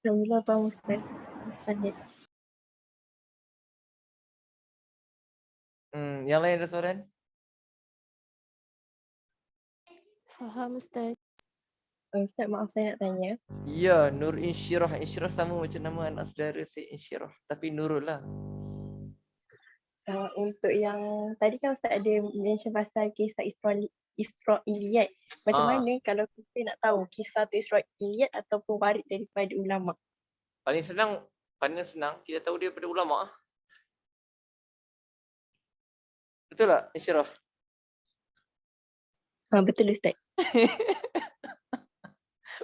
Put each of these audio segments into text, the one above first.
Alhamdulillah, faham Ustaz. Tanya. Yang lain ada soalan? Faham Ustaz. Ustaz, maaf saya nak tanya. Ya, Nur Insyirah. Insyirah sama macam nama anak saudara saya Insyirah. Tapi Nurul lah. Untuk yang tadi kan Ustaz ada mention pasal kisah Israiliyat. Macam mana kalau kita nak tahu kisah tu Israiliyat ataupun waris daripada ulama? Paling senang kita tahu dia daripada ulama. Betul tak, Insyirah? Betul Ustaz.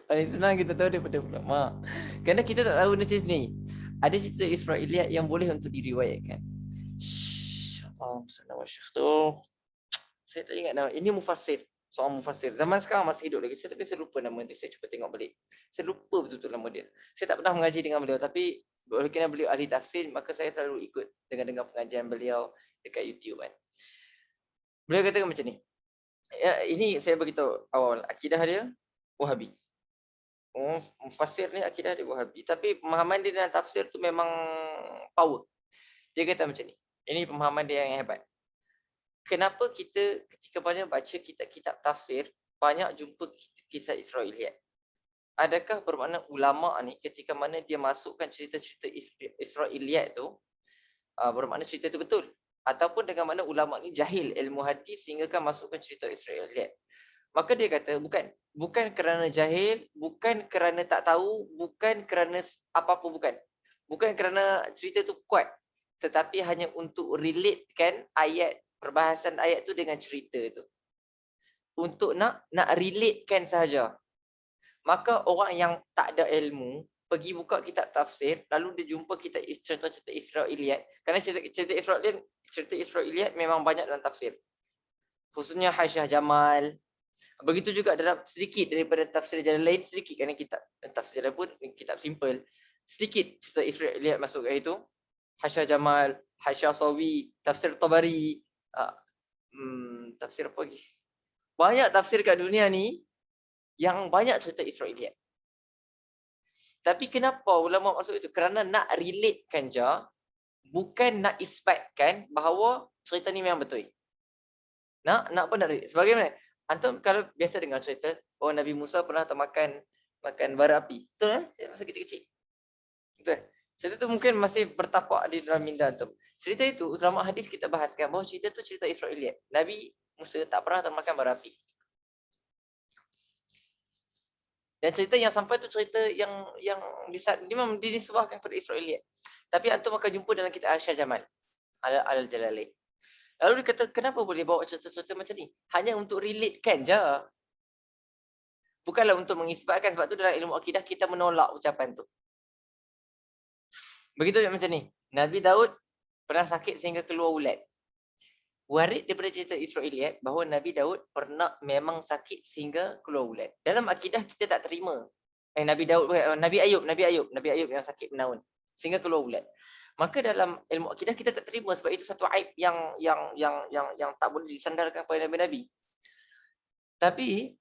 Paling senang kita tahu daripada ulama. Kerana kita tak tahu macam ni. Ada cerita Israiliyat yang boleh untuk diriwayatkan. Saya tak ingat nama. Ini mufassir. Seorang mufassir. Zaman sekarang masih hidup lagi. Tapi saya lupa nama dia. Saya cuba tengok balik. Saya lupa betul-betul nama dia. Saya tak pernah mengaji dengan beliau. Tapi kerana beliau ahli tafsir, maka saya selalu ikut dengar pengajian beliau dekat YouTube kan. Beliau kata macam ni. Ya, ini saya beritahu awal. Akidah dia Wahabi. Mufassir ni akidah dia Wahabi. Tapi pemahaman dia dalam tafsir tu memang power. Dia kata macam ni. Ini pemahaman dia yang hebat. Kenapa kita ketika banyak baca kitab-kitab tafsir, banyak jumpa kisah Israiliyat? Adakah bermakna ulama' ni ketika mana dia masukkan cerita-cerita Israiliyat tu, bermakna cerita tu betul? Ataupun dengan makna ulama' ni jahil ilmu hadis sehingga kan masukkan cerita Israiliyat? Maka dia kata bukan kerana jahil, bukan kerana tak tahu, bukan kerana apa-apa, bukan kerana cerita tu kuat, tetapi hanya untuk relatekan perbahasan ayat tu dengan cerita tu. Untuk nak relatekan sahaja. Maka orang yang tak ada ilmu pergi buka kitab tafsir, lalu dia jumpa kitab cerita-cerita Israiliyat. Kerana cerita Israiliyat memang banyak dalam tafsir. Khususnya Haisyah Jamal. Begitu juga dalam sedikit daripada tafsir jalan lain, sedikit kerana kitab tafsir jalan pun kitab simple. Sedikit cerita Israiliyat masuk kat itu. Haisyah Jamal, Haisyah Sawi, tafsir Tabari, tafsir apa lagi? Banyak tafsir kat dunia ni yang banyak cerita Israiliyat. Tapi kenapa ulama masuk itu? Kerana nak relatekan je, bukan nak isbatkan bahawa cerita ni memang betul. Nak apa nak relate? Sebagaimana antum kalau biasa dengar cerita, Nabi Musa pernah termakan bara api. Betul kan? Masa kecil-kecil. Betul. Cerita tu mungkin masih bertapak di dalam minda antum. Cerita itu ulama hadis kita bahaskan bahawa cerita tu cerita Israiliyat. Nabi Musa tak pernah termakan bara api. Dan cerita yang sampai tu cerita yang memang dinisbahkan kepada Israiliyat. Tapi antum akan jumpa dalam kitab Haisyah Jamal Al-Jalalain. Lalu dia kata, kenapa boleh bawa cerita-cerita macam ni? Hanya untuk relatekan je. Bukanlah untuk mengisbatkan. Sebab tu dalam ilmu akidah kita menolak ucapan tu. Begitu macam ni. Nabi Daud pernah sakit sehingga keluar ulat. Warid daripada cerita Israiliyat bahawa Nabi Daud pernah memang sakit sehingga keluar ulat. Dalam akidah kita tak terima. Nabi Ayub yang sakit menaun sehingga keluar ulat. Maka dalam ilmu akidah kita tak terima sebab itu satu aib yang tak boleh disandarkan kepada nabi-nabi. Tapi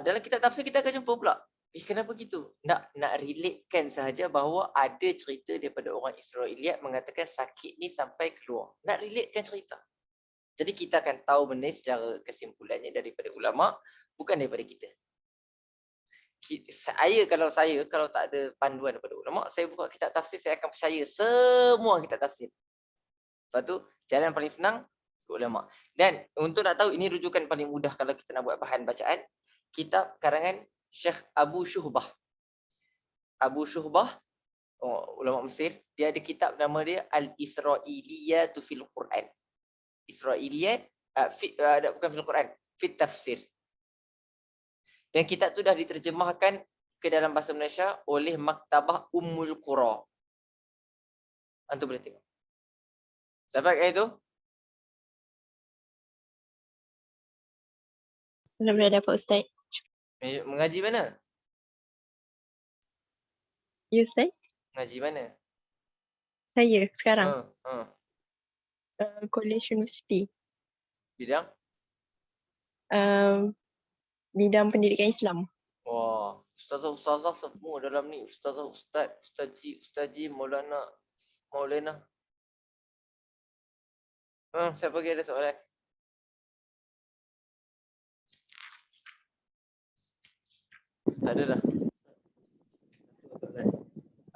dalam kitab tafsir kita akan jumpa pula. Kenapa gitu? Nak relatekan sahaja bahawa ada cerita daripada orang Israiliyat mengatakan sakit ni sampai keluar. Nak relatekan cerita. Jadi kita akan tahu benda secara kesimpulannya daripada ulama, bukan daripada kita. Kalau tak ada panduan daripada ulama, saya buka kitab tafsir, saya akan percaya semua kitab tafsir. Lepas tu, jalan paling senang ke ulama. Dan untuk nak tahu, ini rujukan paling mudah kalau kita nak buat bahan bacaan, kitab karangan Syekh Abu Syuhbah. Abu Syuhbah, ulama Mesir, dia ada kitab nama dia Al-Israiliyatu fil Quran. Israiliyat, bukan fil Quran, fit tafsir. Dan kitab tu dah diterjemahkan ke dalam bahasa Malaysia oleh Maktabah Ummul Qura. Antum boleh tengok. Dapat kat itu? Boleh dapat Ustaz. Mengaji mana? Ya Ustaz? Mengaji mana? Saya sekarang. Ha. College University. Bidang? Bidang pendidikan Islam. Wah, ustazah semua dalam ni, ustazah, ustazi, maulana. Siapa lagi ada soalan? Tak ada dah.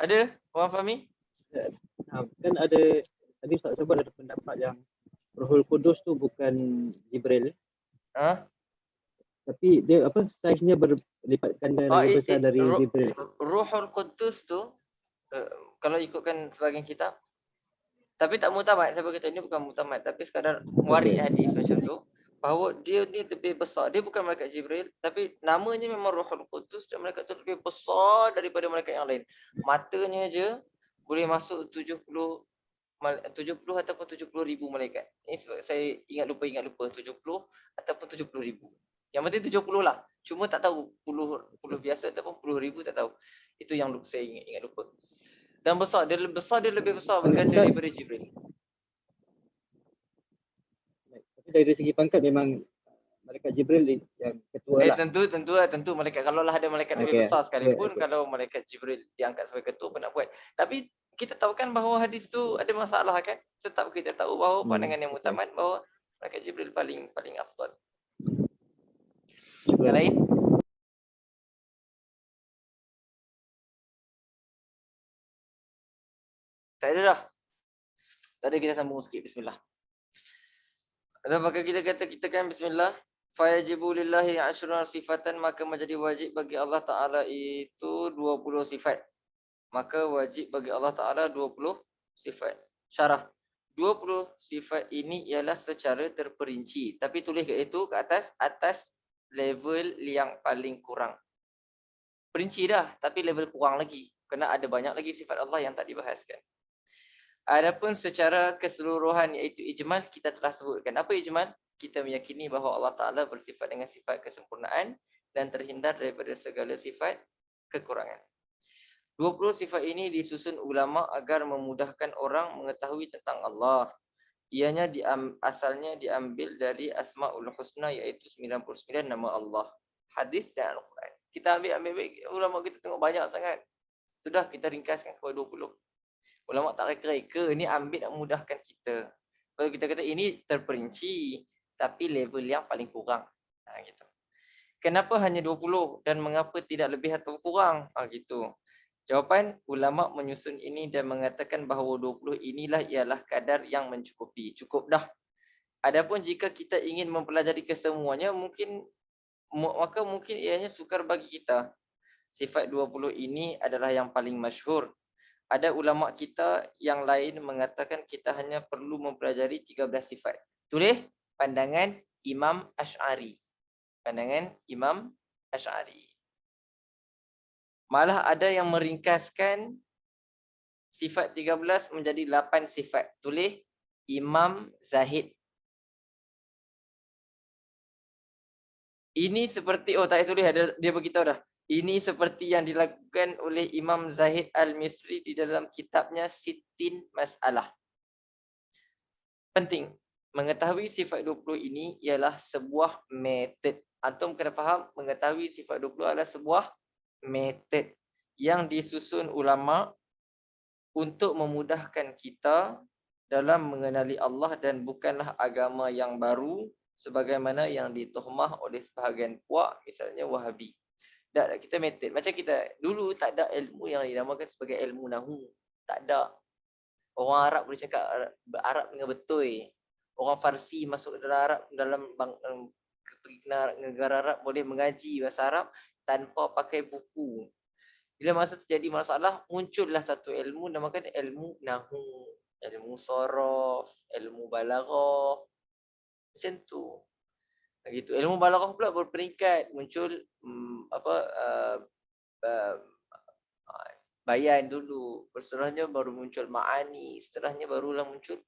Ada? Puan Fahmi? Kan ada tadi Ustaz sebut ada pendapat yang Rohul Kudus tu bukan Jibril, Ha? tapi dia apa saiznya berlipat ganda lebih besar dari Jibril. Ruhul Qudus tu kalau ikutkan sebahagian kitab, tapi tak mutamad. Saya berkata ini bukan mutamad, tapi sekadar warid hadis macam tu, bahawa dia ni lebih besar. Dia bukan malaikat Jibril, tapi namanya memang Ruhul Qudus, dan malaikat tu lebih besar daripada malaikat yang lain. Matanya je boleh masuk 70 ataupun 70,000 malaikat. Ini sebab saya ingat lupa 70 ataupun 70,000. Yang penting 70 lah. Cuma tak tahu puluh biasa ataupun 10,000 tak tahu. Itu yang saya ingat lupa. Dan besar, dia lebih besar berganda daripada Jibril. Tapi dari segi pangkat memang malaikat Jibril yang ketua lah. Tentu malaikat, kalau lah ada malaikat lebih besar sekalipun, kalau malaikat Jibril diangkat sebagai ketua, apa nak buat. Tapi kita tahu kan bahawa hadis tu ada masalah kan. Tetap kita tahu bahawa pandangan yang mutamad bahawa malaikat Jibril paling afdal. Yang lain? Tak ada dah. Tak ada, kita sambung sikit. Bismillah. Dan maka kita kan bismillah. Fayajibu lillahi asyrun sifatan, maka menjadi wajib bagi Allah Ta'ala itu 20 sifat. Maka wajib bagi Allah Ta'ala 20 sifat. Syarah. 20 sifat ini ialah secara terperinci. Tapi tulis ke itu ke atas level yang paling kurang. Perinci dah, tapi level kurang lagi. Kerana ada banyak lagi sifat Allah yang tak dibahaskan. Adapun secara keseluruhan iaitu ijmal, kita telah sebutkan. Apa ijmal? Kita meyakini bahawa Allah Ta'ala bersifat dengan sifat kesempurnaan dan terhindar daripada segala sifat kekurangan. 20 sifat ini disusun ulama agar memudahkan orang mengetahui tentang Allah. Ianya asalnya diambil dari Asmaul Husna, iaitu 99 nama Allah. Hadis dan Al-Quran. Kita ambil ulama kita tengok banyak sangat. Sudah kita ringkaskan kepada 20. Ulama tak reka-reka, ni ambil nak mudahkan kita. Kalau kita kata ini terperinci, tapi level yang paling kurang. Gitu. Kenapa hanya 20 dan mengapa tidak lebih atau kurang? Gitu. Jawapan, ulama menyusun ini dan mengatakan bahawa 20 inilah ialah kadar yang mencukupi. Cukup dah. Adapun jika kita ingin mempelajari kesemuanya, maka mungkin ianya sukar bagi kita. Sifat 20 ini adalah yang paling masyhur. Ada ulama kita yang lain mengatakan kita hanya perlu mempelajari 13 sifat. Tulis pandangan Imam Asy'ari. Pandangan Imam Asy'ari. Malah ada yang meringkaskan sifat 13 menjadi 8 sifat. Tulis Imam Zahid. Ini seperti, tak tulis, dia beritahu dah. Ini seperti yang dilakukan oleh Imam Zahid Al-Misri di dalam kitabnya Sittin Masalah. Penting, mengetahui sifat 20 ini ialah sebuah metod. Antum kena faham, mengetahui sifat 20 adalah sebuah metod yang disusun ulama untuk memudahkan kita dalam mengenali Allah dan bukanlah agama yang baru sebagaimana yang dituhmah oleh sebahagian puak, misalnya Wahabi. Tak, kita metod. Macam kita dulu tak ada ilmu yang dinamakan sebagai ilmu nahu. Tak ada. Orang Arab boleh cakap Arab dengan betul. Orang Farsi masuk dalam pergi ke negara Arab boleh mengaji bahasa Arab tanpa pakai buku. Bila masa terjadi masalah, muncullah satu ilmu namakan ilmu nahu, ilmu sorof, ilmu balaghah. Macam tu. Gitu. Ilmu balaghah pula berperingkat, muncul bayan dulu, setelahnya baru muncul ma'ani, setelahnya barulah muncul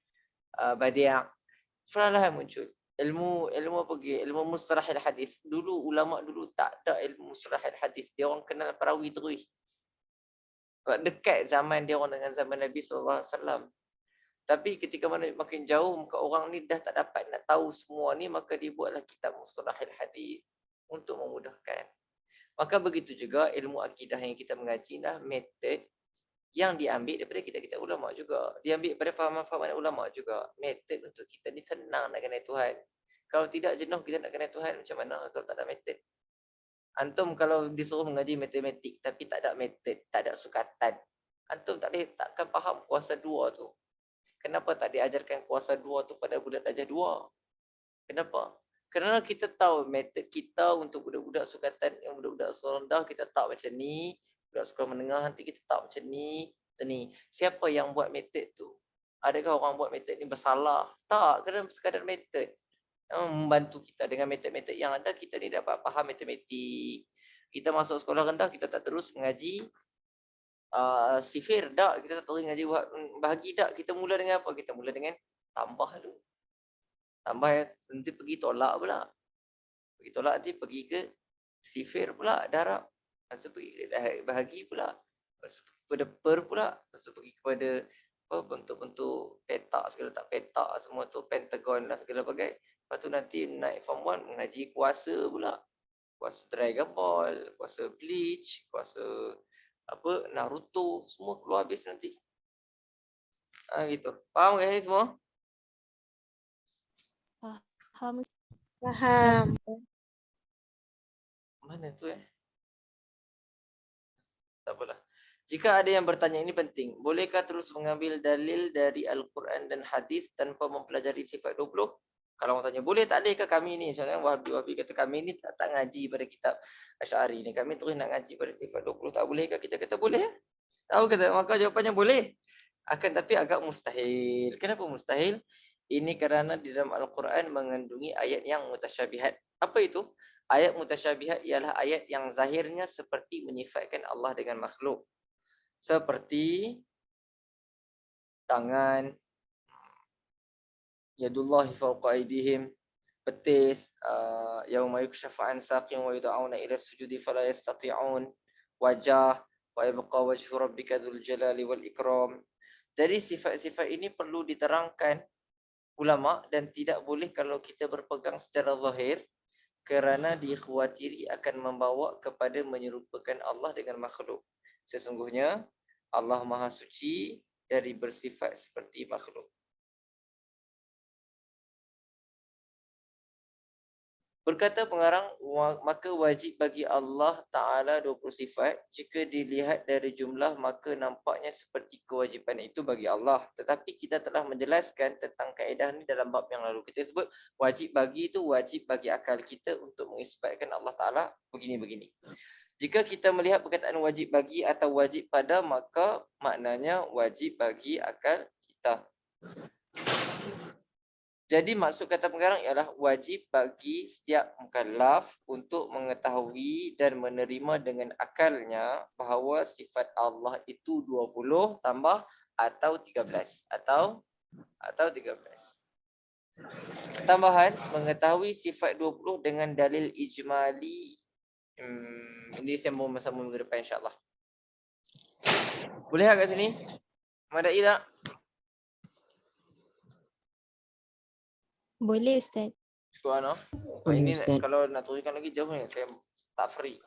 badi'. Setelahlah muncul ilmu apa lagi? Ilmu mustalahil hadis. Dulu ulama dulu tak ada ilmu mustalahil hadis. Dia orang kenal perawi terus. Sebab dekat zaman dia orang dengan zaman Nabi SAW. Tapi ketika mana makin jauh, maka orang ni dah tak dapat nak tahu semua ni, maka dibuatlah kitab mustalahil hadis untuk memudahkan. Maka begitu juga ilmu akidah yang kita mengaji adalah metod yang diambil daripada kita ulama juga. Diambil daripada fahaman-fahaman ulama juga. Metod untuk kita ni senang nak kenal Tuhan. Kalau tidak jenuh kita nak kenal Tuhan macam mana kalau tak ada metod. Antum kalau disuruh mengaji matematik tapi tak ada metod, tak ada sukatan. Antum takkan faham kuasa dua tu. Kenapa tak diajarkan kuasa dua tu pada budak darjah 2? Kenapa? Kerana kita tahu metod kita untuk budak-budak sukatan yang budak-budak sekolah rendah kita tahu macam ni, budak sekolah menengah nanti kita tahu macam ni, macam ni. Siapa yang buat metod tu? Adakah orang buat metod ni bersalah? Tak, kerana sekadar metod yang membantu kita dengan metod-metod yang ada kita ni dapat faham matematik. Kita masuk sekolah rendah kita tak terus mengaji sifir tak, kita tak terus mengaji bahagi tak. Kita mula dengan apa? Kita mula dengan tambah dulu. Tambah nanti pergi tolak pula. Pergi tolak nanti pergi ke sifir pula, darab. Lepas tu pergi ke bahagi pula. Lepas tu pergi kepada per pula. Lepas tu pergi kepada apa, bentuk-bentuk petak segala tak petak semua tu, pentagon lah segala bagai. Lepas tu nanti naik form 1 mengaji kuasa pula. Kuasa Dragon Ball, kuasa Bleach, kuasa apa Naruto, semua keluar habis nanti. Gitu. Faham ke ni semua? Faham. Faham. Mana tu Tak apalah. Jika ada yang bertanya, ini penting. Bolehkah terus mengambil dalil dari Al-Quran dan hadis tanpa mempelajari sifat 20? Kalau orang tanya, boleh tak boleh ke kami ni? Misalnya Wahabi kata kami ni tak ngaji pada kitab Asy'ari ni. Kami terus nak ngaji pada sifat 20. Tak boleh ke? Kita kata boleh. Tahu kata? Maka jawapannya boleh. Akan tapi agak mustahil. Kenapa mustahil? Ini kerana di dalam Al-Quran mengandungi ayat yang mutasyabihat. Apa itu? Ayat mutasyabihat ialah ayat yang zahirnya seperti menyifatkan Allah dengan makhluk. Seperti tangan, yadullahi fawqa aydihim, betis, yauma yukshafu an saqin wa yud'auna ila sujudi fala yastati'un, wajah, wa yabqa wajhu rabbika dzul jalali wal ikram. Jadi sifat-sifat ini perlu diterangkan ulama dan tidak boleh kalau kita berpegang secara zahir kerana dikhawatiri akan membawa kepada menyerupakan Allah dengan makhluk. Sesungguhnya Allah Maha Suci dari bersifat seperti makhluk. Berkata pengarang, maka wajib bagi Allah Ta'ala 20 sifat. Jika dilihat dari jumlah, maka nampaknya seperti kewajipan itu bagi Allah. Tetapi kita telah menjelaskan tentang kaedah ni dalam bab yang lalu. Kita sebut wajib bagi itu wajib bagi akal kita untuk mengisbatkan Allah Ta'ala begini-begini. Jika kita melihat perkataan wajib bagi atau wajib pada, maka maknanya wajib bagi akal kita. Jadi maksud kata pengarang ialah wajib bagi setiap mukallaf untuk mengetahui dan menerima dengan akalnya bahawa sifat Allah itu 20 tambah atau 13 atau 13. Tambahan mengetahui sifat 20 dengan dalil ijmali. Ini saya mau bersama minggu depan insya-Allah. Boleh kat sini? Madai tak? Boleh Ustaz. Cukup Ana. Ini kalau nak turunkan lagi jauh ni saya tak free.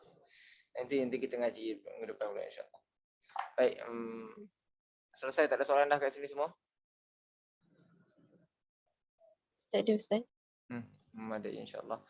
Nanti kita ngaji minggu depan pula insya-Allah. Baik, selesai, tak ada soalan dah kat sini semua? Tak ada Ustaz. Ada insya-Allah.